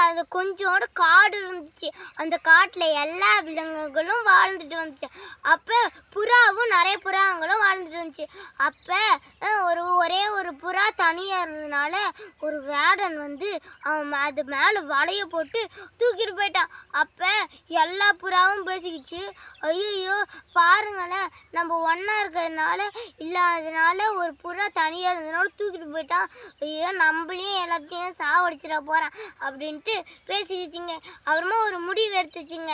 அது கொஞ்சோண்டு காடு இருந்துச்சு. அந்த காட்டில் எல்லா விலங்குகளும் வாழ்ந்துட்டு வந்துச்சு. அப்போ புறாவும் நிறைய புறாங்களும் வாழ்ந்துட்டு வந்துச்சு. அப்போ ஒரே ஒரு புறா தனியாக இருந்ததுனால ஒரு வேடன் வந்து அவன் அது மேலே வலையை போட்டு தூக்கிட்டு போயிட்டான். அப்போ எல்லா புறாவும் பேசிக்கிச்சு, ஐயோ பாருங்களேன், நம்ம ஒன்றா இருக்கிறதுனால இல்லாததுனால ஒரு புறா தனியாக இருந்ததுனால தூக்கிட்டு போயிட்டான். ஐயோ நம்மளையும் எல்லாத்தையும் சாவடிச்சிட போகிறான் அப்படின்ட்டு பேசிக்கிச்சிங்க. அப்புறமா ஒரு முடிவு எடுத்துச்சிங்க,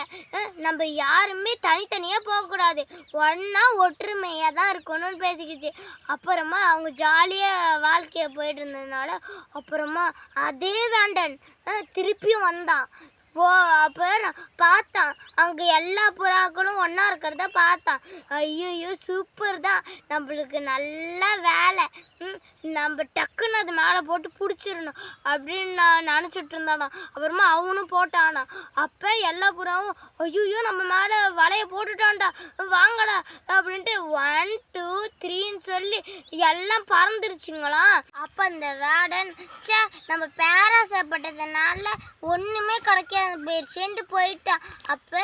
நம்ம யாருமே தனித்தனியாக போகக்கூடாது, ஒன்றா ஒற்றுமையாக தான் இருக்கணும்னு பேசிக்கிச்சு. அப்புறமா அவங்க ஜாலியாக வாழ்க்கையை போயிட்டு இருந்ததுனால அப்புறமா அதே வேண்டன் திருப்பியும் வந்தான். அப்போ பார்த்தான், அங்கே எல்லா புறாக்களும் ஒன்றா இருக்கிறத பார்த்தான். ஐயோ சூப்பர் தான், நம்மளுக்கு நல்ல வேலை, நம்ம டக்குன்னு அது மேலே போட்டு பிடிச்சிடணும் அப்படின்னு நான் நினச்சிட்டு இருந்தானா. அப்புறமா அவனும் போட்டானா. அப்போ எல்லா புறாவும் ஐயோ நம்ம மேலே வலையை போட்டுட்டான்டா, வாங்கடா அப்படின்ட்டு 1 2 3ன்னு சொல்லி எல்லாம் பறந்துருச்சுங்களா. அப்போ அந்த வேடன் நம்ம பேராசைப்பட்டதுனால ஒன்றுமே கிடைக்காது போயிடுச்சுன்ட்டு போயிட்டான். அப்போ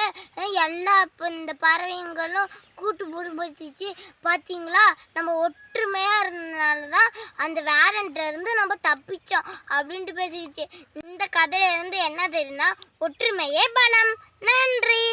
இந்த பறவைங்களும் கூட்டு பிடிச்சிச்சு. பார்த்தீங்களா, நம்ம ஒற்றுமையாக இருந்ததுனால தான் அந்த வேரண்ட்ல இருந்து நம்ம தப்பிச்சோம் அப்படின்ட்டு பேசிக்கிச்சு. இந்த கதையிலேருந்து என்ன தெரியுதுன்னா, ஒற்றுமையே பலம். நன்றி.